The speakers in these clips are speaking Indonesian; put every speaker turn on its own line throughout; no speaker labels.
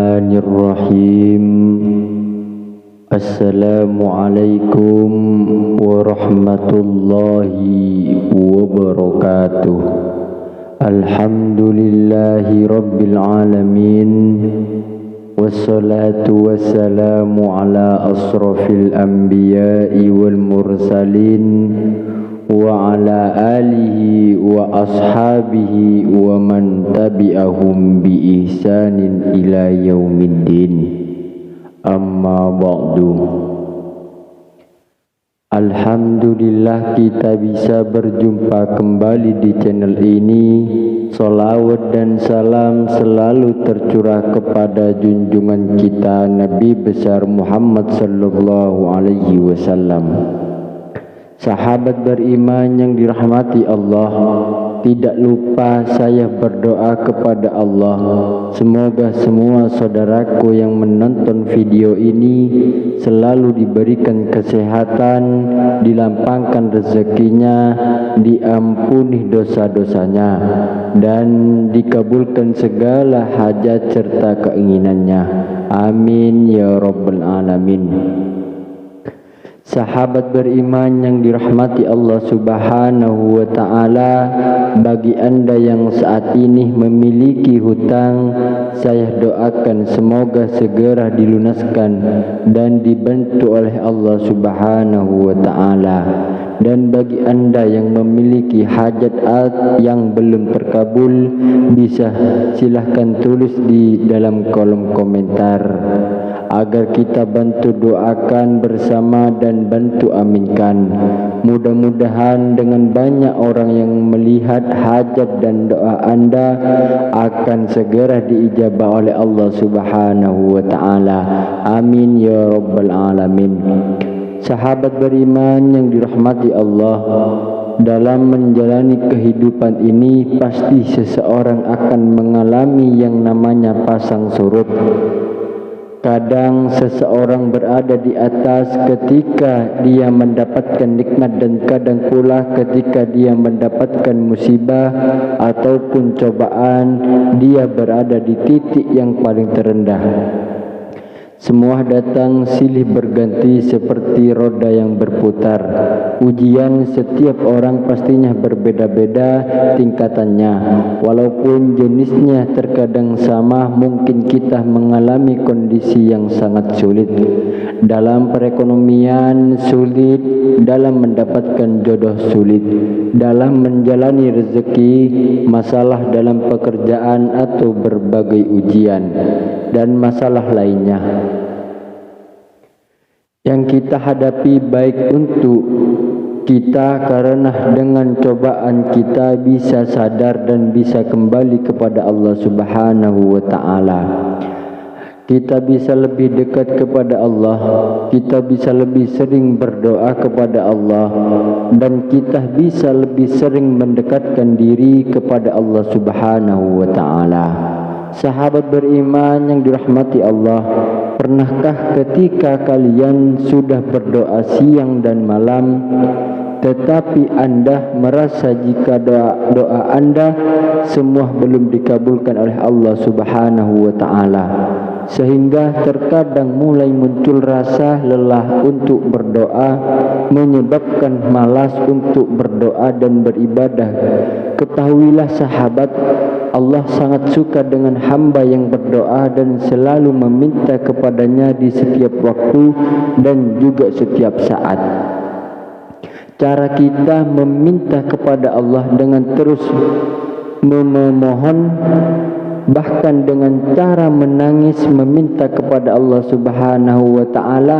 Bismillahirrahmanirrahim. Assalamualaikum warahmatullahi wabarakatuh. Alhamdulillahi rabbil alamin. Wassalatu wassalamu ala asrafil anbiya'i wal mursalin wa ala alihi wa ashabihi wa man tabi'ahum bi ihsanin ila yaumiddin. Amma ba'du. Alhamdulillah kita bisa berjumpa kembali di channel ini. Salawat dan salam selalu tercurah kepada junjungan kita Nabi besar Muhammad sallallahu alaihi wasallam. Sahabat beriman yang dirahmati Allah, tidak lupa saya berdoa kepada Allah, semoga semua saudaraku yang menonton video ini selalu diberikan kesehatan, dilampangkan rezekinya, diampuni dosa-dosanya, dan dikabulkan segala hajat serta keinginannya. Amin ya rabbal alamin. Sahabat beriman yang dirahmati Allah subhanahu wa ta'ala, bagi anda yang saat ini memiliki hutang, saya doakan semoga segera dilunaskan dan dibantu oleh Allah subhanahu wa ta'ala. Dan bagi anda yang memiliki hajat yang belum terkabul, bisa silahkan tulis di dalam kolom komentar agar kita bantu doakan bersama dan bantu aminkan. Mudah-mudahan dengan banyak orang yang melihat hajat dan doa anda akan segera diijabah oleh Allah subhanahu wa ta'ala. Amin ya rabbal alamin. Sahabat beriman yang dirahmati Allah, dalam menjalani kehidupan ini pasti seseorang akan mengalami yang namanya pasang surut. Kadang seseorang berada di atas ketika dia mendapatkan nikmat, dan kadang pula ketika dia mendapatkan musibah ataupun cobaan, dia berada di titik yang paling terendah. Semua datang silih berganti seperti roda yang berputar. Ujian setiap orang pastinya berbeda-beda tingkatannya. Walaupun jenisnya terkadang sama, mungkin kita mengalami kondisi yang sangat sulit. Dalam perekonomian sulit, dalam mendapatkan jodoh sulit, dalam menjalani rezeki, masalah dalam pekerjaan atau berbagai ujian dan masalah lainnya yang kita hadapi, baik untuk kita karena dengan cobaan kita bisa sadar dan bisa kembali kepada Allah subhanahu wa ta'ala. Kita bisa lebih dekat kepada Allah, kita bisa lebih sering berdoa kepada Allah, dan kita bisa lebih sering mendekatkan diri kepada Allah subhanahu wa ta'ala. Sahabat beriman yang dirahmati Allah, pernahkah ketika kalian sudah berdoa siang dan malam, tetapi anda merasa jika doa anda semua belum dikabulkan oleh Allah subhanahu wa ta'ala, sehingga terkadang mulai muncul rasa lelah untuk berdoa, menyebabkan malas untuk berdoa dan beribadah? Ketahuilah sahabat, Allah sangat suka dengan hamba yang berdoa dan selalu meminta kepadanya di setiap waktu dan juga setiap saat. Cara kita meminta kepada Allah dengan terus memohon, bahkan dengan cara menangis meminta kepada Allah subhanahu wa ta'ala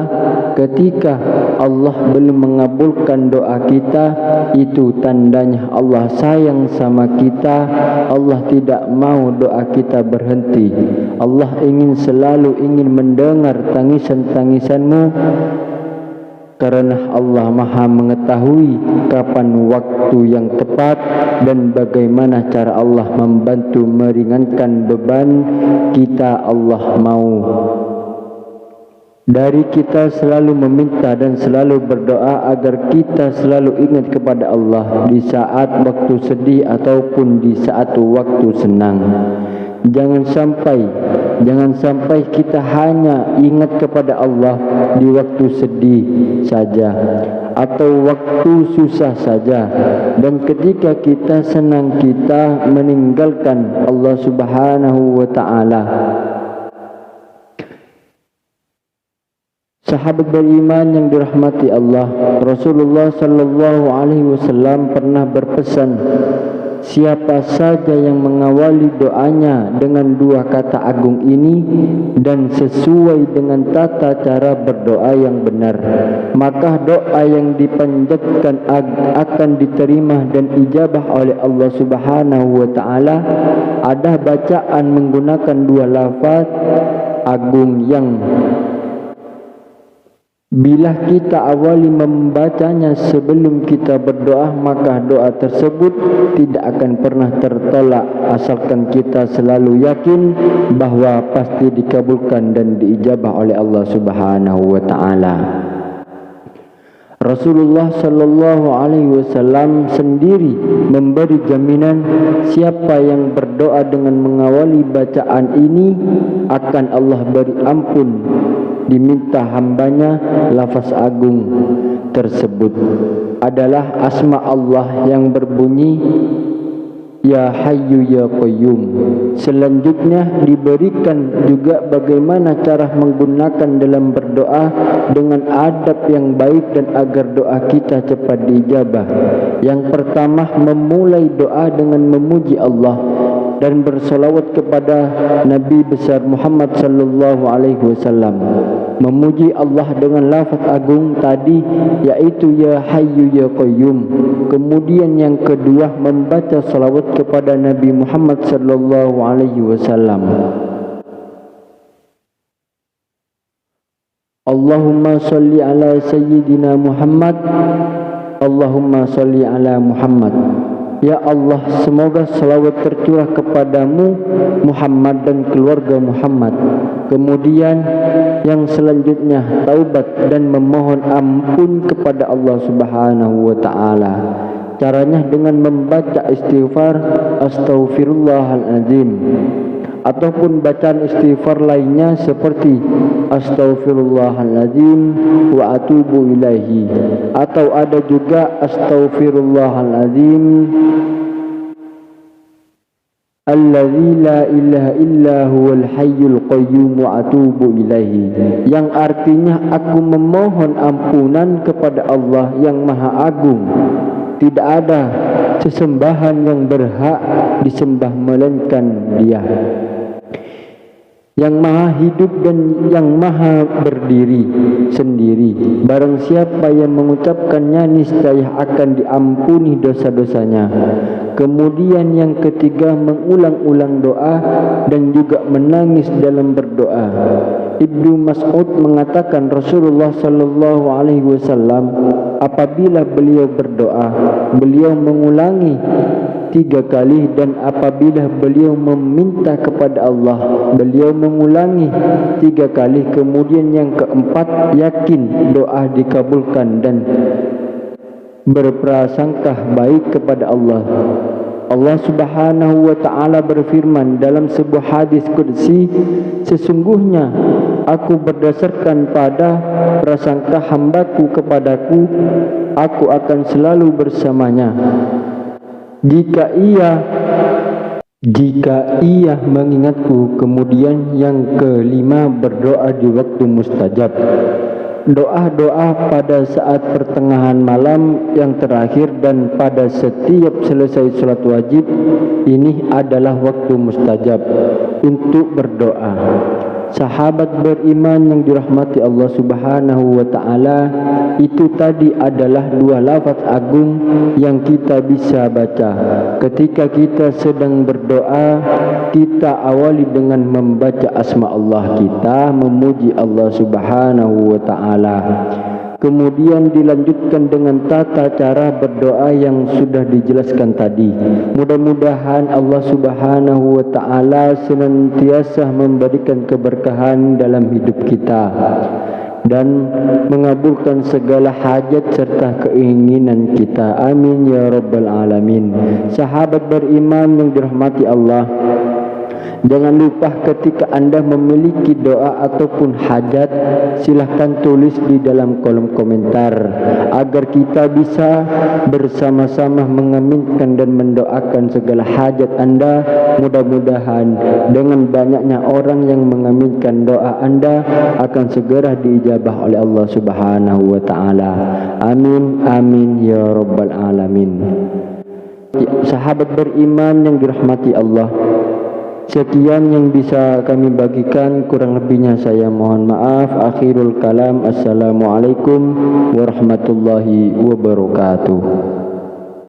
ketika Allah belum mengabulkan doa kita, itu tandanya Allah sayang sama kita. Allah tidak mau doa kita berhenti. Allah selalu ingin mendengar tangisan-tangisanmu, karena Allah maha mengetahui kapan waktu yang tepat dan bagaimana cara Allah membantu meringankan beban kita. Allah mau dari kita selalu meminta dan selalu berdoa agar kita selalu ingat kepada Allah di saat waktu sedih ataupun di saat waktu senang. Jangan sampai Jangan sampai kita hanya ingat kepada Allah di waktu sedih saja atau waktu susah saja, dan ketika kita senang kita meninggalkan Allah Subhanahu wa ta'ala. Sahabat beriman yang dirahmati Allah, Rasulullah sallallahu alaihi wasallam pernah berpesan, siapa saja yang mengawali doanya dengan dua kata agung ini dan sesuai dengan tata cara berdoa yang benar, maka doa yang dipanjatkan akan diterima dan ijabah oleh Allah Subhanahu wa ta'ala. Ada bacaan menggunakan dua lafaz agung yang bila kita awali membacanya sebelum kita berdoa, maka doa tersebut tidak akan pernah tertolak asalkan kita selalu yakin bahwa pasti dikabulkan dan diijabah oleh Allah Subhanahu wa ta'ala. Rasulullah sallallahu alaihi wasallam sendiri memberi jaminan siapa yang berdoa dengan mengawali bacaan ini akan Allah beri ampun diminta hambanya. Lafaz agung tersebut adalah asma Allah yang berbunyi Ya Hayyu Ya Qayyum. Selanjutnya diberikan juga bagaimana cara menggunakan dalam berdoa dengan adab yang baik dan agar doa kita cepat diijabah. Yang pertama, memulai doa dengan memuji Allah dan bersolawat kepada Nabi besar Muhammad sallallahu alaihi wasallam. Memuji Allah dengan lafaz agung tadi yaitu Ya Hayyu Ya Qayyum. Kemudian yang kedua, membaca salawat kepada Nabi Muhammad sallallahu alaihi wasallam. Allahumma salli ala sayyidina Muhammad. Allahumma salli ala Muhammad. Ya Allah, semoga salawat tercurah kepadamu Muhammad dan keluarga Muhammad. Kemudian yang selanjutnya, taubat dan memohon ampun kepada Allah Subhanahu wa ta'ala. Caranya dengan membaca istighfar Astaghfirullahaladzim, ataupun bacaan istighfar lainnya seperti Astaghfirullahaladzim wa atubu ilaihi, atau ada juga Astaghfirullahaladzim alladzi la ilaha illa huwal hayyul qayyum wa atubu ilaihi, yang artinya aku memohon ampunan kepada Allah yang maha agung. Tidak ada sesembahan yang berhak disembah melainkan Dia, yang maha hidup dan yang maha berdiri sendiri. Barang siapa yang mengucapkannya niscaya akan diampuni dosa-dosanya. Kemudian yang ketiga, mengulang-ulang doa dan juga menangis dalam berdoa. Ibnu Mas'ud mengatakan Rasulullah sallallahu alaihi wasallam apabila beliau berdoa, beliau mengulangi 3 kali, dan apabila beliau meminta kepada Allah, beliau mengulangi 3 kali. Kemudian yang keempat, yakin doa dikabulkan dan berprasangka baik kepada Allah. Allah Subhanahu wa ta'ala berfirman dalam sebuah hadis qudsi, sesungguhnya aku berdasarkan pada prasangka hambaku kepadaku, aku akan selalu bersamanya. Jika ia mengingatku. Kemudian yang kelima, berdoa di waktu mustajab. Doa-doa pada saat pertengahan malam yang terakhir dan pada setiap selesai sholat wajib, ini adalah waktu mustajab untuk berdoa. Sahabat beriman yang dirahmati Allah Subhanahu wa ta'ala, itu tadi adalah 2 lafaz agung yang kita bisa baca. Ketika kita sedang berdoa, kita awali dengan membaca asma Allah kita, memuji Allah Subhanahu wa ta'ala. Kemudian dilanjutkan dengan tata cara berdoa yang sudah dijelaskan tadi. Mudah-mudahan Allah Subhanahu wa ta'ala senantiasa memberikan keberkahan dalam hidup kita dan mengabulkan segala hajat serta keinginan kita. Amin ya rabbal alamin. Sahabat beriman yang dirahmati Allah, Jangan lupa ketika Anda memiliki doa ataupun hajat, silahkan tulis di dalam kolom komentar agar kita bisa bersama-sama mengaminkan dan mendoakan segala hajat Anda. Mudah-mudahan dengan banyaknya orang yang mengaminkan doa Anda akan segera diijabah oleh Allah Subhanahu wa taala. Amin amin ya rabbal alamin. Sahabat beriman yang dirahmati Allah, sekian yang bisa kami bagikan, kurang lebihnya saya mohon maaf. Akhirul kalam, assalamualaikum warahmatullahi wabarakatuh.